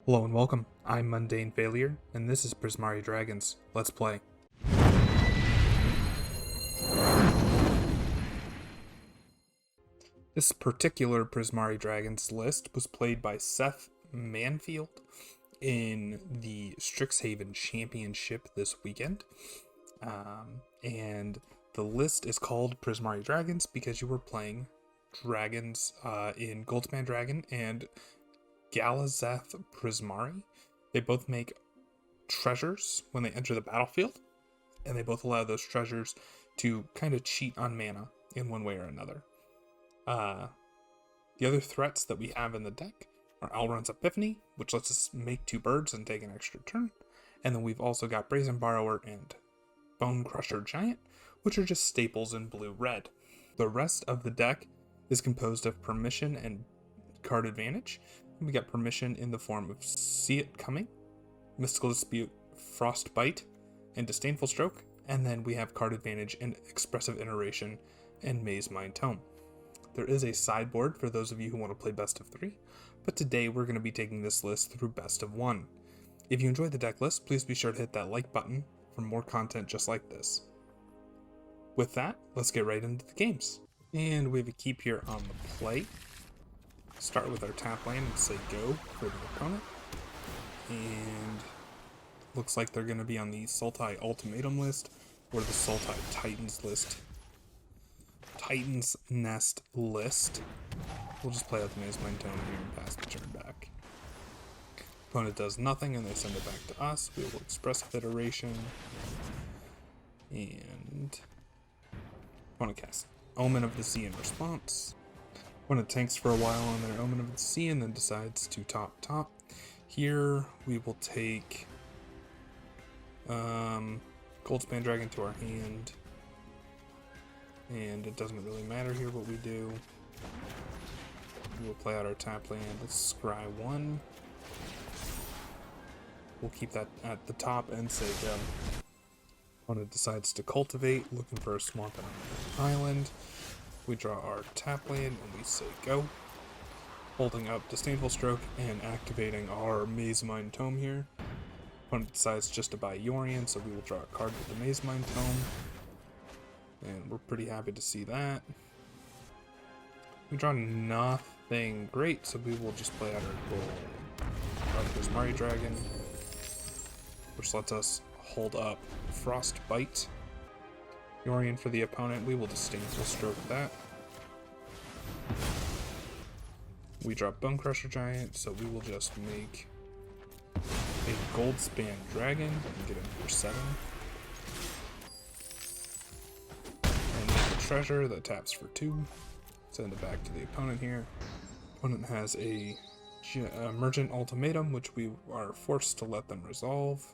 Hello and welcome, I'm Mundane Failure, and this is Prismari Dragons. Let's play. This particular Prismari Dragons list was played by Seth Manfield in the Strixhaven Championship this weekend. And the list is called Prismari Dragons because you were playing dragons in Goldspan Dragon and Galazeth Prismari. They both make treasures when they enter the battlefield, and they both allow those treasures to kind of cheat on mana in one way or another. The other threats that we have in the deck are Alrund's Epiphany, which lets us make 2 birds and take an extra turn, and then we've also got Brazen Borrower and Bone Crusher Giant, which are just staples in blue-red. The rest of the deck is composed of Permission and Card Advantage. We got Permission in the form of See It Coming, Mystical Dispute, Frostbite, and Disdainful Stroke, and then we have Card Advantage and Expressive Iteration and Mazemind Tome. There is a sideboard for those of you who want to play best of 3, but today we're going to be taking this list through best of 1. If you enjoyed the deck list, please be sure to hit that like button for more content just like this. With that, let's get right into the games. And we have a keep here on the play. Start with our tap land and say go for the opponent. And looks like they're going to be on the Sultai Ultimatum list or the Sultai Titans list. Titan's Nest list. We'll just play out the Mazemind Tome here and pass the turn back. Opponent does nothing and they send it back to us. We will Expressive Iteration. And opponent casts Omen of the Sea in response. Opponent tanks for a while on their Omen of the Sea and then decides to top. Here we will take Goldspan Dragon to our hand. And it doesn't really matter here what we do. We'll play out our tap land. Let's scry 1. We'll keep that at the top and say go. Opponent decides to cultivate, looking for a swamp and an island. We draw our tap land and we say go. Holding up Disdainful Stroke and activating our Mazemind Tome here. Opponent decides just to buy Yorion, so we will draw a card with the Mazemind Tome. And we're pretty happy to see that. We draw nothing great, so we will just play out our Prismari Dragon, which lets us hold up Frostbite. Yorion for the opponent, we will Disdainful Stroke that. We drop Bone Crusher Giant, so we will just make a Goldspan Dragon and get in for 7. Treasure that taps for 2. Send it back to the opponent here. Opponent has a Emergent Ultimatum, which we are forced to let them resolve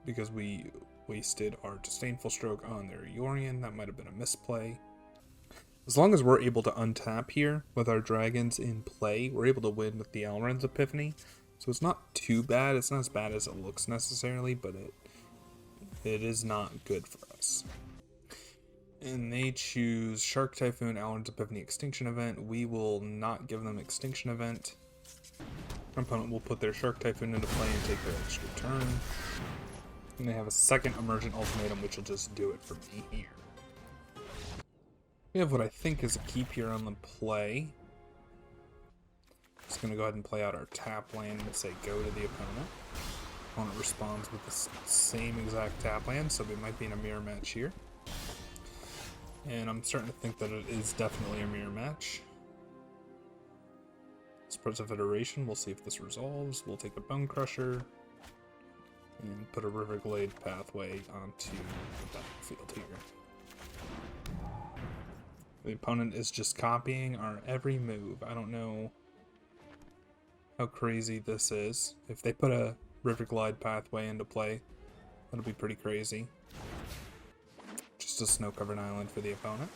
because we wasted our Disdainful Stroke on their Yorion. That might have been a misplay. As long as we're able to untap here with our dragons in play, we're able to win with the Alrund's Epiphany. So it's not too bad. It's not as bad as it looks necessarily, but it is not good for us. And they choose Shark Typhoon, Alrund's Epiphany, Extinction Event. We will not give them Extinction Event. Our opponent will put their Shark Typhoon into play and take their extra turn. And they have a second Emergent Ultimatum, which will just do it for me here. We have what I think is a keep here on the play. Just going to go ahead and play out our tap land and say go to the opponent. Opponent responds with the same exact tap land, so we might be in a mirror match here. And I'm starting to think that it is definitely a mirror match. Expressive Iteration, we'll see if this resolves. We'll take a Bone Crusher and put a Riverglade Pathway onto the battlefield here. The opponent is just copying our every move. I don't know how crazy this is. If they put a Riverglade Pathway into play, that'll be pretty crazy. Just a snow-covered island for the opponent.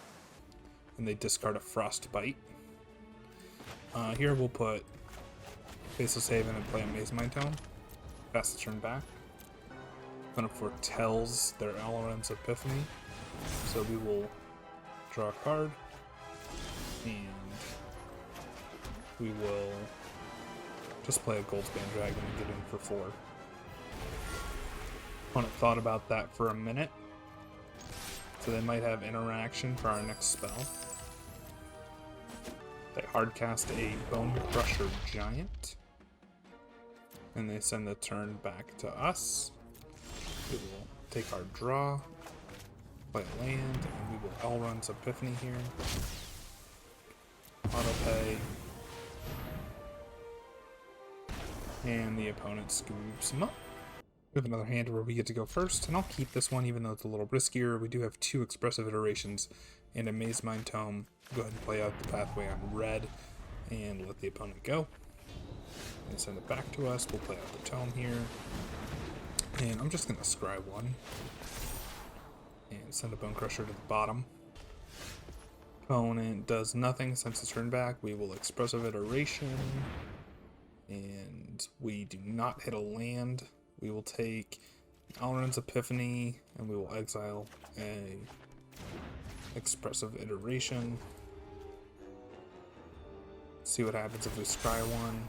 And they discard a Frostbite. Here we'll put Faceless Haven and play a Mazemind Tome. Pass the turn back. Opponent foretells their Alrund's Epiphany. So we will draw a card. And we will Just play a Goldspan Dragon and get in for 4. Opponent thought about that for a minute. So they might have interaction for our next spell. They hardcast a Bone Crusher Giant. And they send the turn back to us. We will take our draw, play a land, and we will Elrond's Epiphany here. Autopay. And the opponent scoops him up. We have another hand where we get to go first, and I'll keep this one even though it's a little riskier. We do have 2 expressive iterations and a Mazemind Tome. Go ahead and play out the pathway on red and let the opponent go. And send it back to us. We'll play out the tome here. And I'm just going to scry 1. And send a Bone Crusher to the bottom. Opponent does nothing, sends his turn back. We will Expressive Iteration. And we do not hit a land. We will take Alrund's Epiphany, and we will exile a Expressive Iteration. See what happens if we scry 1.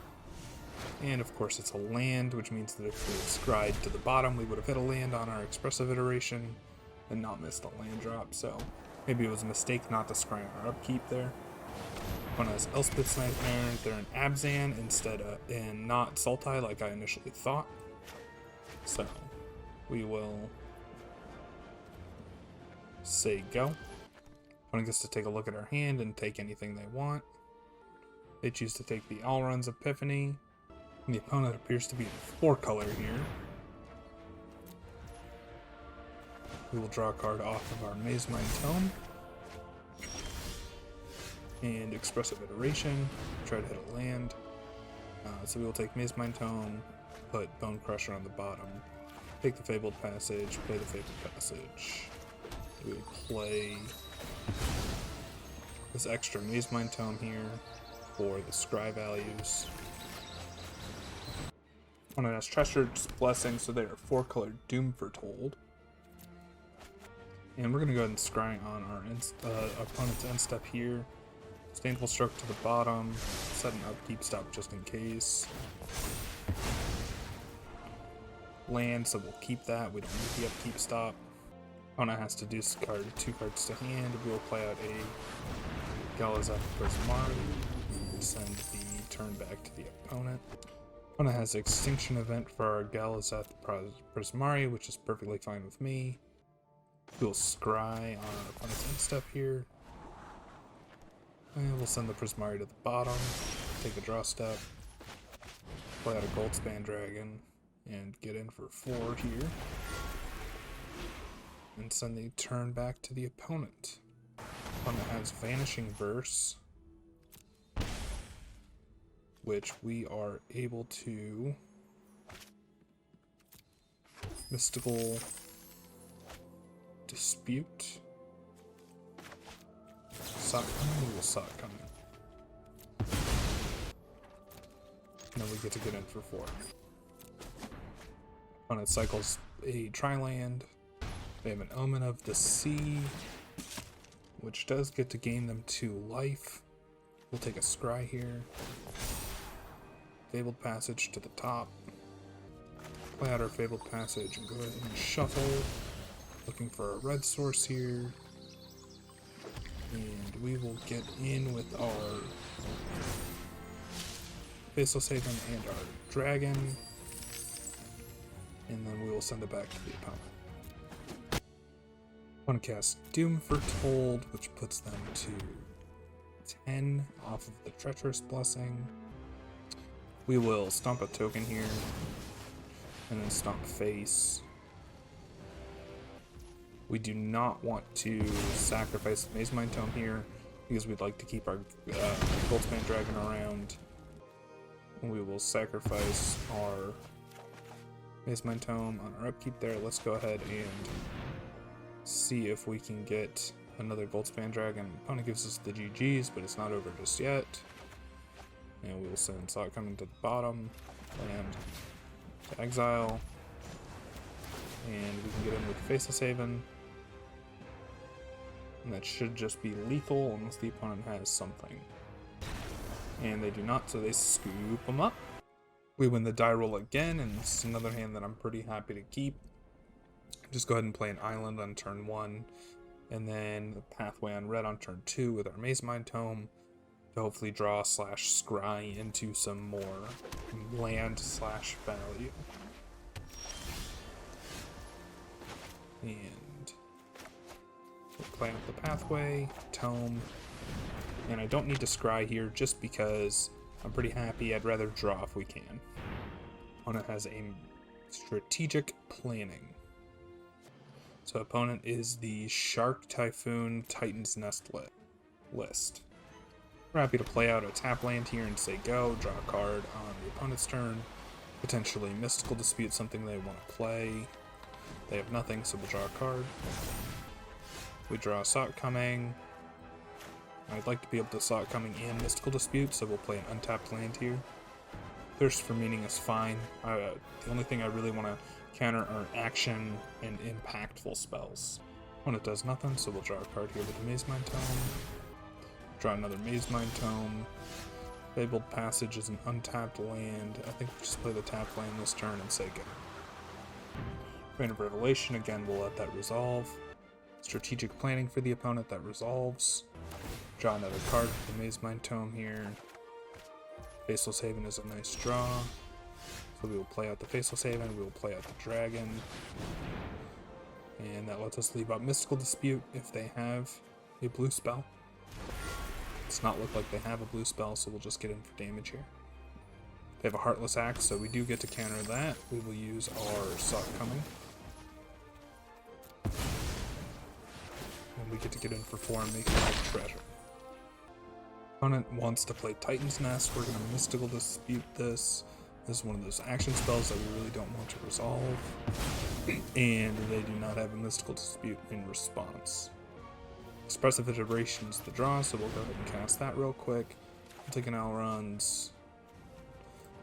And of course it's a land, which means that if we had scried to the bottom, we would have hit a land on our Expressive Iteration and not missed a land drop. So maybe it was a mistake not to scry on our upkeep there. One has Elspeth's Nightmare. They're an Abzan instead of, and not Sultai like I initially thought. So we will say go. Opponent gets to take a look at our hand and take anything they want. They choose to take the Alrund's Epiphany. And the opponent appears to be in 4-color here. We will draw a card off of our Mazemind Tome. And Expressive Iteration. Try to hit a land. So we will take Mazemind Tome, put Bone Crusher on the bottom, take the Fabled Passage, play the Fabled Passage. We will play this extra Mazemind Tome here for the scry values. Opponent has Treacherous Blessing, so they are 4-color Doom Foretold. And we're going to go ahead and scry on our opponent's end step here. Disdainful Stroke to the bottom, set an upkeep stop just in case. Land, so we'll keep that. We don't need the upkeep stop. Opponent has to discard 2 cards to hand. We will play out a Galazeth Prismari and send the turn back to the opponent. Opponent has Extinction Event for our Galazeth Prismari, which is perfectly fine with me. We'll scry on our opponent's end step here. And we'll send the Prismari to the bottom, take a draw step, play out a Goldspan Dragon, and get in for 4 here. And send the turn back to the opponent. Opponent has Vanishing Verse, which we are able to Mystical Dispute. Sock coming, we will sock coming. And then we get to get in for 4. Opponent cycles a Tri-land. They have an Omen of the Sea, which does get to gain them 2 life. We'll take a scry here. Fabled Passage to the top. Play out our Fabled Passage and go ahead and shuffle. Looking for a red source here. And we will get in with our Faceless Haven and our dragon. And then we will send it back to the opponent. One cast Doom Foretold, which puts them to 10 off of the Treacherous Blessing. We will stomp a token here, and then stomp face. We do not want to sacrifice the Mazemind Tome here, because we'd like to keep our Goldspan Dragon around. We will sacrifice our Mazemind Tome on our upkeep there. Let's go ahead and see if we can get another Goldspan Dragon. Opponent gives us the GGs, but it's not over just yet. And we will send Sock coming to the bottom, land to exile, and we can get in with Faceless Haven. And that should just be lethal unless the opponent has something. And they do not, so they scoop them up. We win the die roll again, and this is another hand that I'm pretty happy to keep. Just go ahead and play an island on turn 1, and then the pathway on red on turn 2 with our Mazemind Tome to hopefully draw / scry into some more land / value. And we'll play out the pathway, Tome, and I don't need to scry here just because I'm pretty happy. I'd rather draw if we can. Opponent has a strategic planning. So opponent is the Shark Typhoon Titan's Nest list. We're happy to play out a tap land here and say go, draw a card on the opponent's turn. Potentially Mystical Dispute, something they want to play. They have nothing, so we'll draw a card. We draw a Saw It Coming. I'd like to be able to Saw It Coming and Mystical Dispute, so we'll play an untapped land here. Thirst for Meaning is fine. The only thing I really want to counter are action and impactful spells. When it does nothing, so we'll draw a card here with the Mazemind Tome. Draw another Mazemind Tome. Fabled Passage is an untapped land. I think we'll just play the tap land this turn and say go. Rain of Revelation, again, we'll let that resolve. Strategic Planning for the opponent, that resolves. Draw another card with the Mazemind Tome here. Faceless Haven is a nice draw. So we will play out the Faceless Haven, we will play out the Dragon. And that lets us leave out Mystical Dispute if they have a blue spell. It's not look like they have a blue spell, so we'll just get in for damage here. They have a Heartless Axe, so we do get to counter that. We will use our Saw It Coming. And we get to get in for 4 and make a treasure. Opponent wants to play Titan's Nest. We're going to Mystical Dispute this. This is one of those action spells that we really don't want to resolve. And they do not have a Mystical Dispute in response. Expressive Iteration is the draw, so we'll go ahead and cast that real quick. We'll take an Elrond's.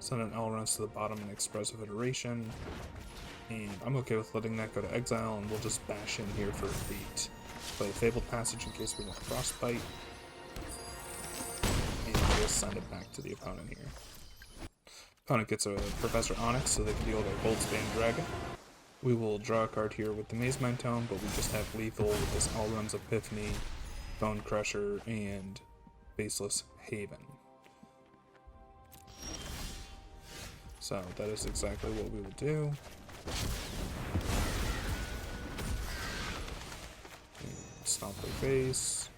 Send an Elrond's to the bottom in Expressive Iteration. And I'm okay with letting that go to exile, and we'll just bash in here for a beat. Play Fabled Passage in case we want Frostbite. And we'll send it back to the opponent here. Opponent gets a Professor Onyx, so they can deal with our Goldspan Dragon. We will draw a card here with the Mazemind Tome, but we just have lethal with this Elrond's Epiphany, Bone Crusher, and Faceless Haven. So that is exactly what we will do. And stomp their face.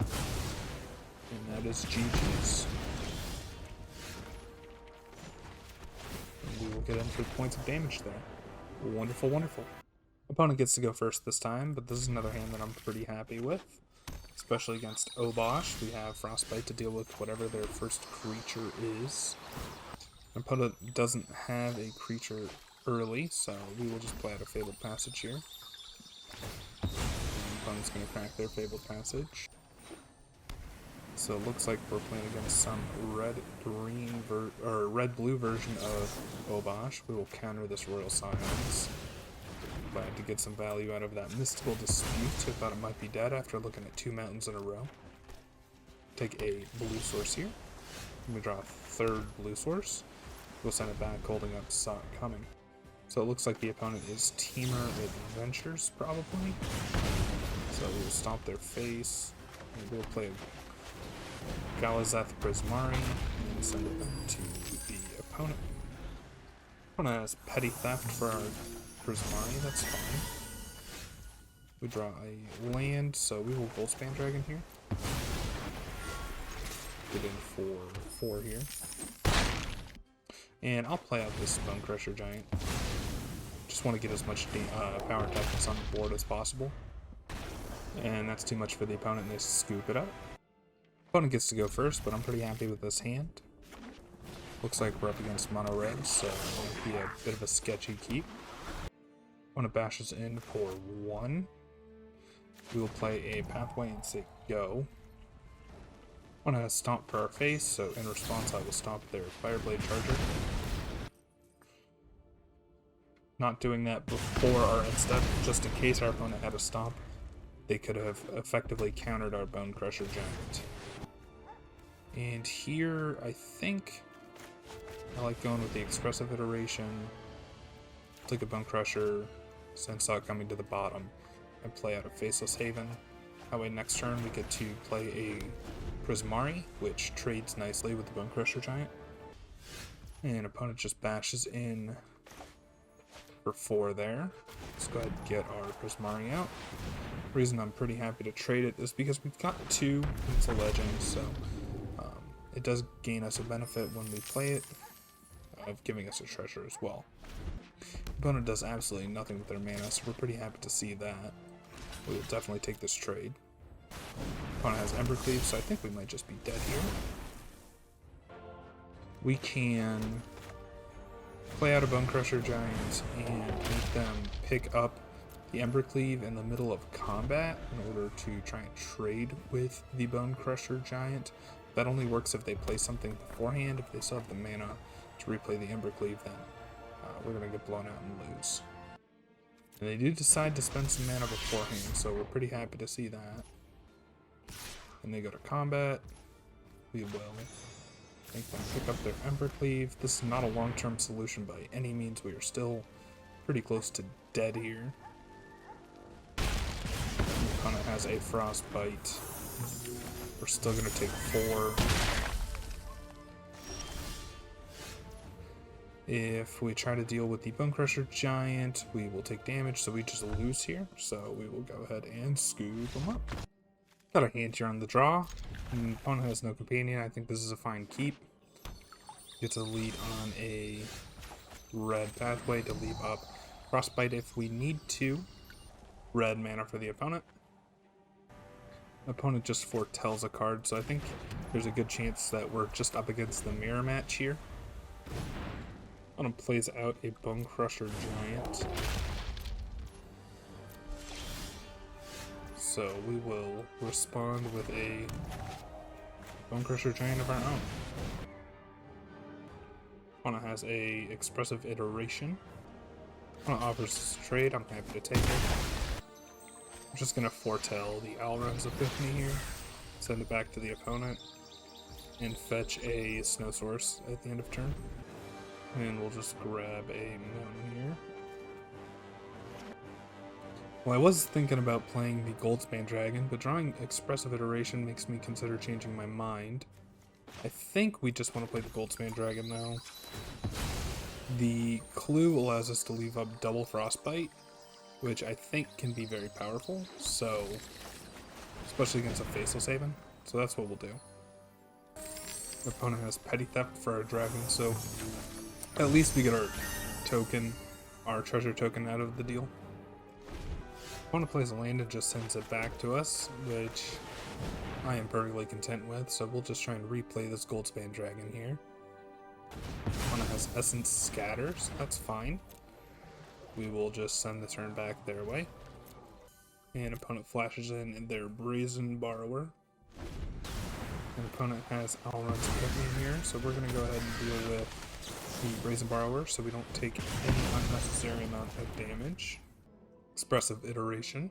And that is GG's. We will get in for points of damage there. Wonderful, wonderful. Opponent gets to go first this time, but this is another hand that I'm pretty happy with. Especially against Obosh, we have Frostbite to deal with whatever their first creature is. Opponent doesn't have a creature early, so we will just play out a Fabled Passage here. And opponent's going to crack their Fabled Passage. So it looks like we're playing against some red-blue version of Obosh. We will counter this Royal Scions. Glad to get some value out of that Mystical Dispute. I thought it might be dead after looking at 2 mountains in a row. Take a blue source here. And we draw a 3rd blue source. We'll send it back, holding up Saw It Coming. So it looks like the opponent is Temur Adventures, probably. So we will stomp their face. And we'll play a Galazeth Prismari and send it back to the opponent. Opponent has Petty Theft for our Prismari, that's fine. We draw a land, so we will Goldspan Dragon here. Get in for 4 here. And I'll play out this Bone Crusher Giant. Just want to get as much power toughness on the board as possible. And that's too much for the opponent, and they scoop it up. Opponent gets to go first, but I'm pretty happy with this hand. Looks like we're up against mono red, so it might be a bit of a sketchy keep. Opponent bashes in for 1. We will play a pathway and say go. Opponent has Stomp for our face, so in response I will stomp their Fireblade Charger. Not doing that before our end step, just in case our opponent had a Stomp. They could have effectively countered our Bone Crusher Giant. And here, I think I like going with the Expressive Iteration. Take a Bone Crusher, Sandstock coming to the bottom, and play out a Faceless Haven. That way next turn we get to play a Prismari, which trades nicely with the Bone Crusher Giant. And opponent just bashes in for 4 there. Let's go ahead and get our Prismari out. The reason I'm pretty happy to trade it is because we've got 2 into Legends, so it does gain us a benefit when we play it of giving us a treasure as well. Opponent does absolutely nothing with their mana, so we're pretty happy to see that. We will definitely take this trade. Opponent has Embercleave, so I think we might just be dead here. We can play out a Bone Crusher Giant and make them pick up the Embercleave in the middle of combat in order to try and trade with the Bone Crusher Giant. That only works if they play something beforehand. If they still have the mana to replay the Embercleave, then we're going to get blown out and lose. And they do decide to spend some mana beforehand, so we're pretty happy to see that. And they go to combat. We will make them pick up their Embercleave. This is not a long-term solution by any means. We are still pretty close to dead here. The opponent has a Frostbite. We're still going to take 4. If we try to deal with the Bone Crusher Giant, we will take damage, so we just lose here. So we will go ahead and scoop them up. Got a hand here on the draw. And the opponent has no companion. I think this is a fine keep. Get to lead on a red pathway to leave up Frostbite if we need to. Red mana for the opponent. Opponent just foretells a card, so I think there's a good chance that we're just up against the mirror match here. Opponent plays out a Bone Crusher Giant. So we will respond with a Bone Crusher Giant of our own. Opponent has a Expressive Iteration. Opponent offers this trade, I'm happy to take it. I'm just going to foretell the Alrund's Epiphany here, send it back to the opponent, and fetch a Snow Source at the end of turn. And we'll just grab a moon here. Well, I was thinking about playing the Goldspan Dragon, but drawing Expressive Iteration makes me consider changing my mind. I think we just want to play the Goldspan Dragon now. The Clue allows us to leave up double Frostbite, which I think can be very powerful, so especially against a Faceless Haven, so that's what we'll do. The opponent has Petty Theft for our dragon, so at least we get our token, our treasure token out of the deal. Opponent plays a land and just sends it back to us, which I am perfectly content with, so we'll just try and replay this Goldspan Dragon here. Opponent has Essence Scatters, that's fine. We will just send the turn back their way. And opponent flashes in their Brazen Borrower. And opponent has Alrund's Epiphany here, so we're going to go ahead and deal with the Brazen Borrower so we don't take any unnecessary amount of damage. Expressive Iteration.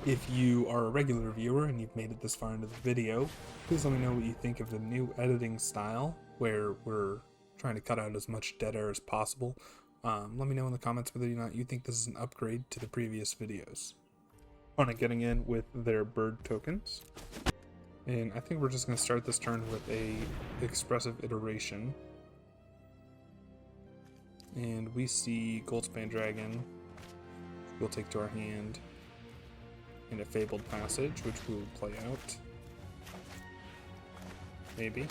If you are a regular viewer and you've made it this far into the video, please let me know what you think of the new editing style, where we're trying to cut out as much dead air as possible. Let me know in the comments whether or not you think this is an upgrade to the previous videos. Opponent getting in with their bird tokens. And I think we're just going to start this turn with a Expressive Iteration. And we see Goldspan Dragon. We'll take to our hand. And a Fabled Passage, which we will play out. Maybe.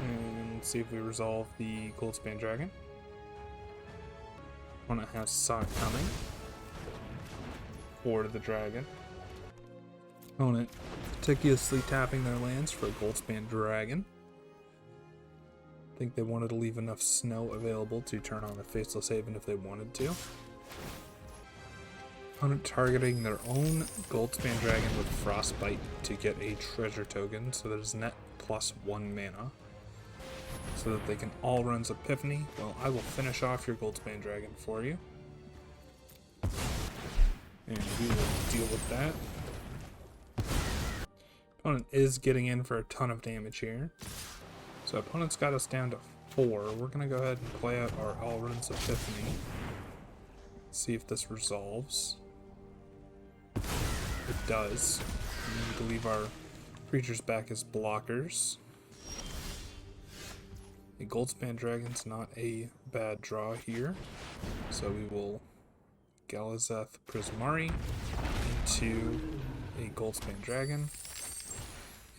And see if we resolve the Goldspan Dragon. Opponent has Sock coming for the dragon. Opponent meticulously tapping their lands for a Goldspan Dragon. I think they wanted to leave enough snow available to turn on a Faceless Haven if they wanted to. Opponent targeting their own Goldspan Dragon with Frostbite to get a treasure token, so that is net +1 mana. So that they can Alrund's Epiphany. Well, I will finish off your Goldspan Dragon for you. And we will deal with that. Opponent is getting in for a ton of damage here. So opponent's got us down to 4. We're going to go ahead and play out our Alrund's Epiphany. See if this resolves. It does. We need to leave our creatures back as blockers. A Goldspan Dragon's not a bad draw here. So we will Galazeth Prismari into a Goldspan Dragon.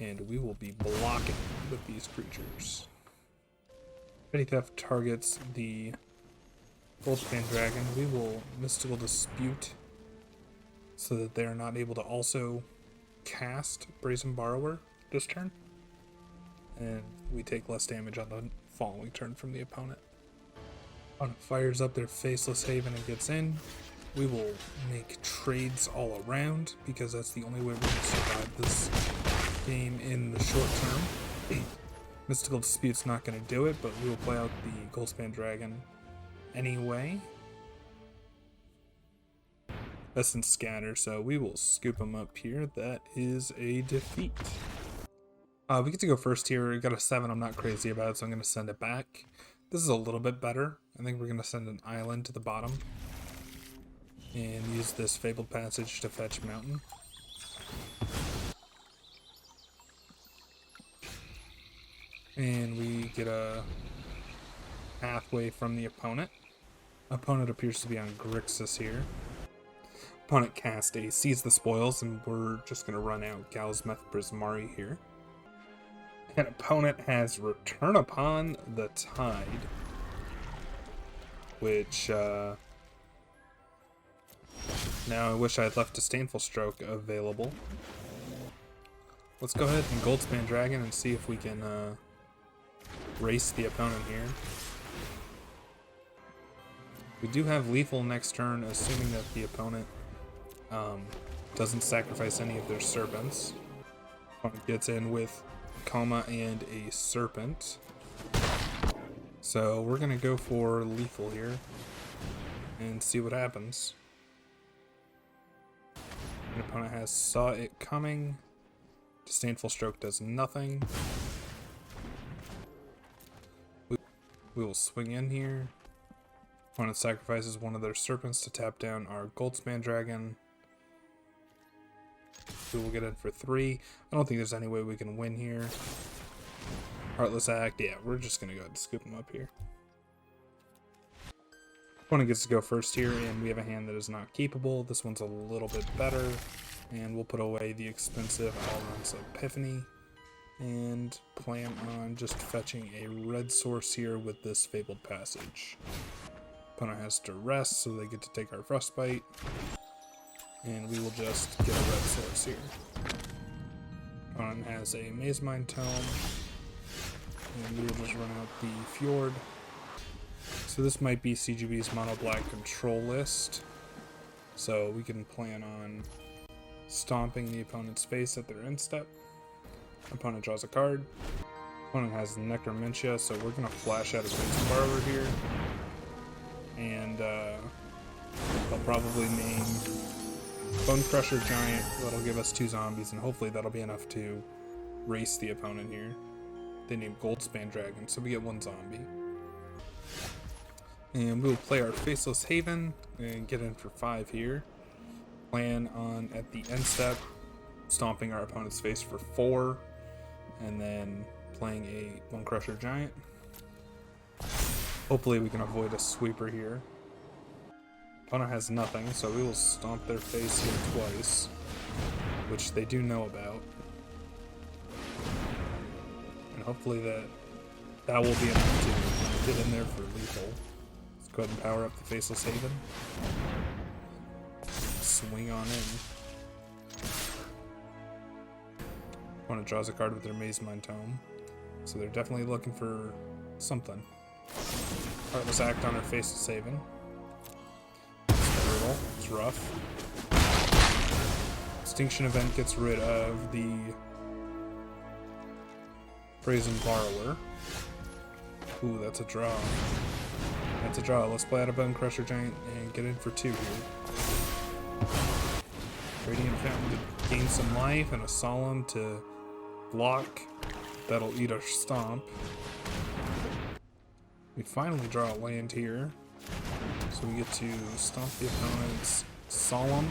And we will be blocking with these creatures. Petty Theft targets the Goldspan Dragon. We will Mystical Dispute so that they are not able to also cast Brazen Borrower this turn. And we take less damage on the following turn from the opponent. Opponent fires up their Faceless Haven and gets in. We will make trades all around because that's the only way we're going to survive this game in the short term. Mystical Dispute's not going to do it, but we will play out the Goldspan Dragon anyway. Essence Scatter, so we will scoop him up here. That is a defeat. We get to go first here. We got a 7. I'm not crazy about it, so I'm going to send it back. This is a little bit better. I think we're going to send an island to the bottom and use this Fabled Passage to fetch Mountain. And we get a pathway from the opponent. Opponent appears to be on Grixis here. Opponent cast a Seize the Spoils, and we're just going to run out Galazeth Prismari here. And opponent has Return Upon the Tide, which, now I wish I had left Disdainful Stroke available. Let's go ahead and Goldspan Dragon and see if we can, race the opponent here. We do have lethal next turn, assuming that the opponent doesn't sacrifice any of their serpents. Opponent gets in with Coma and a serpent. So we're gonna go for lethal here and see what happens. The opponent has Saw It Coming. Disdainful Stroke does nothing. We will swing in here. Opponent sacrifices one of their serpents to tap down our Goldspan Dragon. We will get in for 3. I don't think there's any way we can win here. Heartless Act, yeah, we're just gonna go ahead and scoop him up here. Opponent gets to go first here, and we have a hand that is not keepable. This one's a little bit better, and we'll put away the expensive Alrund's Epiphany and plan on just fetching a red source here with this Fabled Passage. Opponent has Duress, so they get to take our Frostbite, and we will just get a red source here. Opponent has a Mazemind Tome, and we will just run out the Fjord. So this might be CGB's mono black control list, so we can plan on stomping the opponent's face at their end step. Opponent draws a card. Opponent has Necromentia, so we're gonna flash out a Brazen Borrower here. And they'll probably name Bone Crusher Giant. That'll give us 2 zombies, and hopefully that'll be enough to race the opponent here. They name Goldspan Dragon, so we get 1 zombie. And we'll play our Faceless Haven and get in for 5 here. Plan on, at the end step, stomping our opponent's face for 4. And then playing a Bone Crusher Giant. Hopefully we can avoid a sweeper here. Opponent has nothing, so we will stomp their face here twice, which they do know about. And hopefully that will be enough to get in there for lethal. Let's go ahead and power up the Faceless Haven. Swing on in. Opponent draws a card with their Mazemind Tome, so they're definitely looking for something. Heartless Act on our Faceless Haven. It's brutal. It's rough. Extinction Event gets rid of the Brazen Borrower. Ooh, that's a draw. That's a draw. Let's play out a Bone Crusher Giant and get in for 2 here. Radiant Fountain to gain some life and a Solemn to block That'll eat our stomp. We finally draw a land here. So we get to stomp the opponent's Solemn.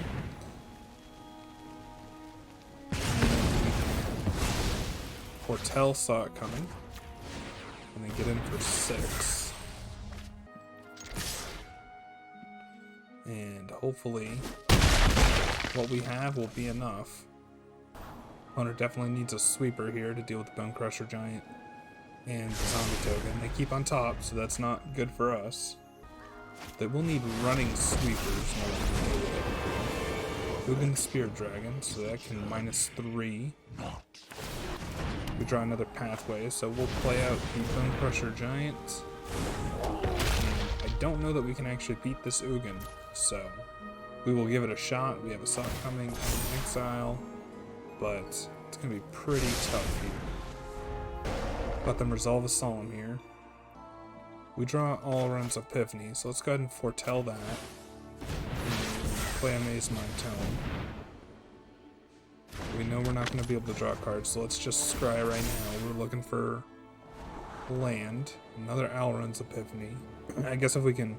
Foretell saw it coming. And then get in for 6. And hopefully what we have will be enough. Hunter definitely needs a sweeper here to deal with the Bone Crusher Giant and the zombie token. They keep on top, so that's not good for us. They will need running sweepers. Ugin the Spirit Dragon, so that can -3. We draw another pathway, so we'll play out the Bone Crusher Giant. And I don't know that we can actually beat this Ugin, so we will give it a shot. We have a Sock coming out of exile, but it's going to be pretty tough here. Let them resolve a Solemn here. We draw Alrund's Epiphany, so let's go ahead and foretell that. And play Amaze Mind Tome. We know we're not going to be able to draw cards, so let's just scry right now. We're looking for land. Another Alrund's Epiphany. I guess if we can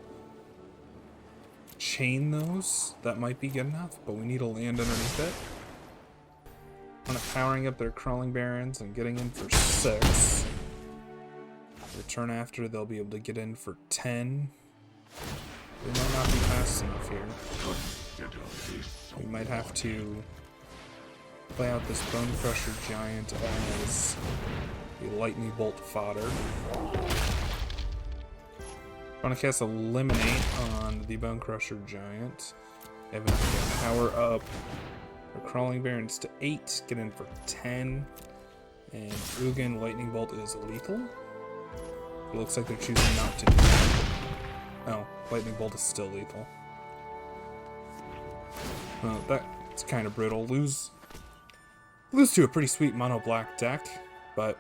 chain those, that might be good enough, but we need a land underneath it. Kind of powering up their Crawling Barrens and getting in for 6. The turn after, they'll be able to get in for 10. We might not be fast enough here. We might have to play out this Bone Crusher Giant as a Lightning Bolt fodder. I'm going to cast Eliminate on the Bone Crusher Giant. Have enough to power up our Crawling Barrens to 8, get in for 10. And Ugin Lightning Bolt is lethal. It looks like they're choosing not to do that. Oh, Lightning Bolt is still lethal. Well, that's kind of brutal. Lose to a pretty sweet mono black deck, but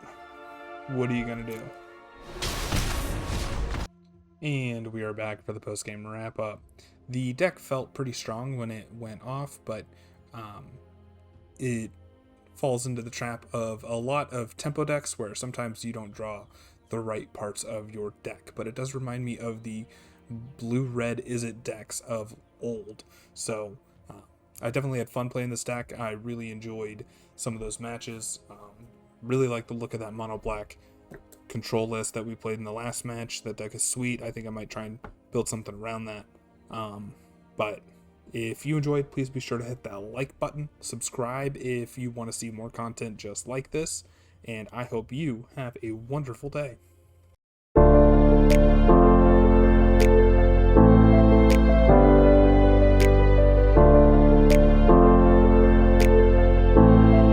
what are you gonna do? And we are back for the post-game wrap-up. The deck felt pretty strong when it went off, but it falls into the trap of a lot of tempo decks where sometimes you don't draw the right parts of your deck, but it does remind me of the blue-red Izzet decks of old. So I definitely had fun playing this deck. I really enjoyed some of those matches. Really like the look of that mono black control list that we played in the last match. That deck is sweet. I think I might try and build something around that. But if you enjoyed, please be sure to hit that like button, subscribe if you want to see more content just like this, and I hope you have a wonderful day.